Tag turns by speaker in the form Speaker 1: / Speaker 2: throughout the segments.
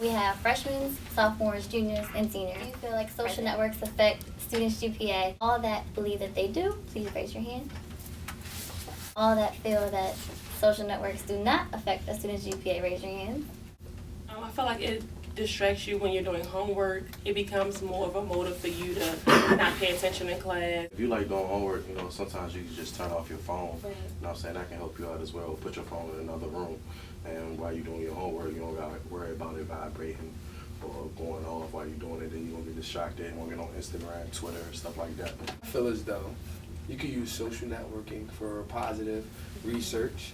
Speaker 1: We have freshmen, sophomores, juniors, and seniors. Do you feel like social networks affect students' GPA? All that believe that they do, please raise your hand. All that feel that social networks do not affect a student's GPA, raise your hand.
Speaker 2: I feel like it distracts you when you're doing homework. It becomes more of a motive for you to not pay attention in class.
Speaker 3: If you like doing homework, sometimes you can just turn off your phone.
Speaker 2: Right.
Speaker 3: You know what I'm saying? That can help you out as well. Put your phone in another room, and while you're doing your homework, you don't got to worry about it vibrating or going off while you're doing it. Then you're going to get distracted. You're going to get on Instagram, Twitter, stuff like that.
Speaker 4: I feel as though you could use social networking for positive research.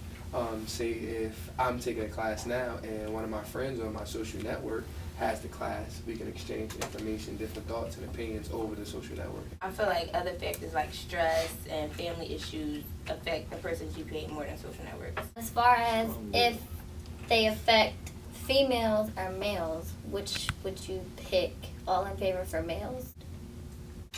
Speaker 4: Say if I'm taking a class now and one of my friends on my social network has the class, we can exchange information, different thoughts and opinions over the social network.
Speaker 5: I feel like other factors like stress and family issues affect a person's GPA more than social networks.
Speaker 1: As far as if they affect females or males, which would you pick? All in favor for males?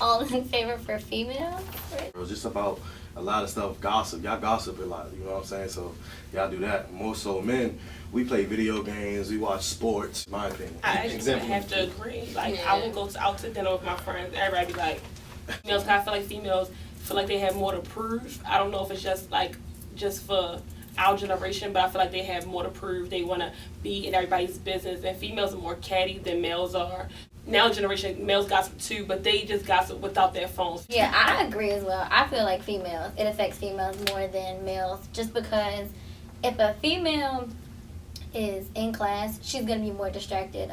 Speaker 1: All in favor for females? Right?
Speaker 3: It was just about a lot of stuff, gossip. Y'all gossip a lot, you know what I'm saying? So y'all do that. More so men, we play video games, we watch sports, in my opinion.
Speaker 2: I actually have to agree. Like, I will go out to dinner with my friends. Everybody be like, females, 'cause I feel like females feel like they have more to prove. I don't know if it's just for our generation, but I feel like they have more to prove. They want to be in everybody's business, and females are more catty than males are. Now generation, males gossip too, but they just gossip without their phones.
Speaker 1: Yeah, I agree as well. I feel like females, it affects females more than males, just because if a female is in class, she's going to be more distracted,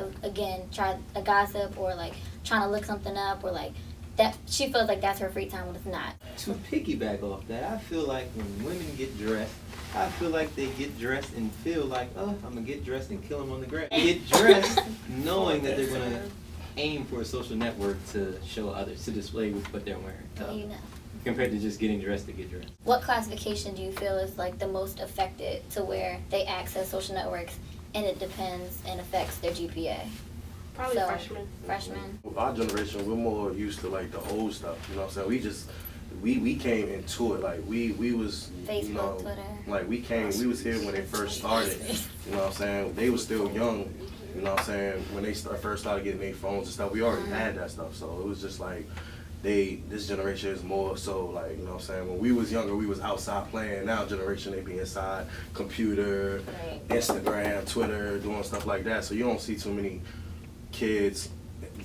Speaker 1: try a gossip or like trying to look something up or like that. She feels like that's her free time when it's not.
Speaker 6: To piggyback off that, I feel like when women get dressed, I feel like they get dressed and feel like, oh, I'm going to get dressed and kill them on the grass. Get dressed knowing that they're going to aim for a social network to show others, to display what they're wearing. Compared to just getting dressed to get dressed.
Speaker 1: What classification do you feel is like the most affected to where they access social networks and it depends and affects their GPA?
Speaker 2: Probably freshmen.
Speaker 1: Freshmen.
Speaker 3: Our generation, we're more used to like the old stuff, you know what I'm saying? We came into it, like we was,
Speaker 1: Facebook, Twitter.
Speaker 3: Like we was here when they first started, you know what I'm saying? They was still young, you know what I'm saying? When they first started getting their phones and stuff, we already had that stuff, so it was just like, this generation is more so like, you know what I'm saying? When we was younger, we was outside playing. Now generation, they be inside computer, Instagram, Twitter, doing stuff like that, so you don't see too many kids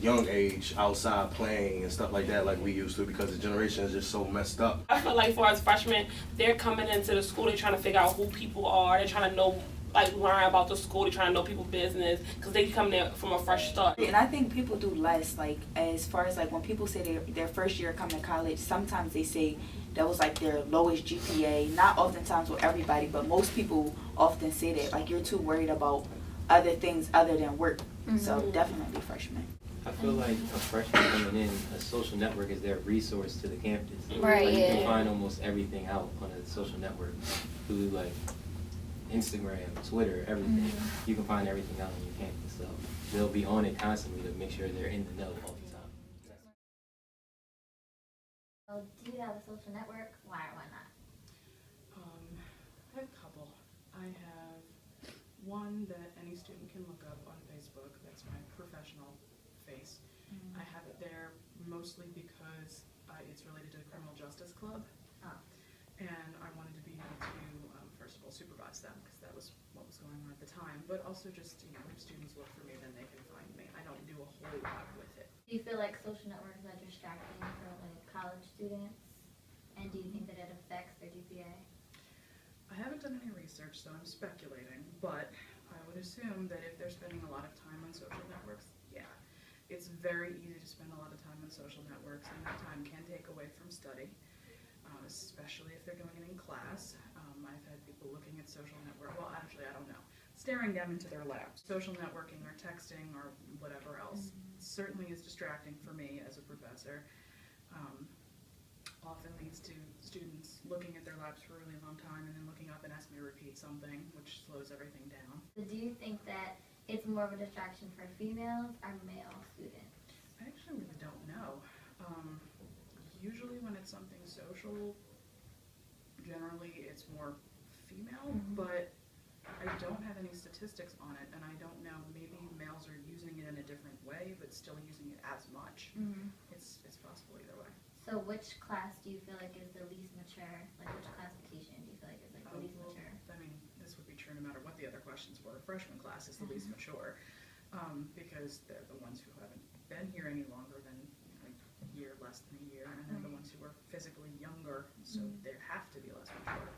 Speaker 3: young age outside playing and stuff like that like we used to, because the generation is just so messed up.
Speaker 2: I feel like for as freshmen, they're coming into the school, they're trying to figure out who people are, they're trying to know, like learn about the school, they're trying to know people's business, because they come there from a fresh start.
Speaker 7: And I think people do less, like as far as like when people say their first year coming to college, sometimes they say that was like their lowest GPA. Not oftentimes with everybody, but most people often say that, like you're too worried about other things other than work. So definitely freshmen.
Speaker 6: I feel like a freshman coming in, a social network is their resource to the campus.
Speaker 1: Right,
Speaker 6: like, you
Speaker 1: yeah.
Speaker 6: can find almost everything out on a social network through like Instagram, Twitter, everything. You can find everything out on your campus, so they'll be on it constantly to make sure they're in the know all the time.
Speaker 1: So do you have a social network? Why or why not?
Speaker 8: I have a couple. I have one that any student can look up on Facebook. That's my professional face. I have it there mostly because it's related to the Criminal Justice Club. And I wanted to be able to, first of all, supervise them, because that was what was going on at the time, but also just, if students look for me, then they can find me. I don't do a whole lot with it.
Speaker 1: Do you feel like social networks are distracting for like college students? And do you think that it affects their GPA?
Speaker 8: I haven't done any research, so I'm speculating, but I would assume that if they're spending a lot of time on social networks, yeah. It's very easy to spend a lot of time on social networks, and that time can take away from study. Especially if they're doing it in class. I've had people looking at social network, well actually I don't know, staring down into their laps. Social networking or texting or whatever else certainly is distracting for me as a professor. Often leads to students looking at their laps for a really long time and then looking up and asking me to repeat something, which slows everything down.
Speaker 1: So do you think that it's more of a distraction for females or male students?
Speaker 8: I actually really don't know. Usually when it's something social, generally it's more female, but I don't have any statistics on it, and I don't know, maybe males are way, but still using it as much.
Speaker 1: Mhm.
Speaker 8: It's possible either way.
Speaker 1: So which class do you feel like is the least mature? Like which classification do you feel like is like the least
Speaker 8: Well,
Speaker 1: mature?
Speaker 8: I mean, this would be true no matter what the other questions were. Freshman class is the least mature, because they're the ones who haven't been here any longer than a year, less than a year, and then the ones who are physically younger, so they have to be less mature.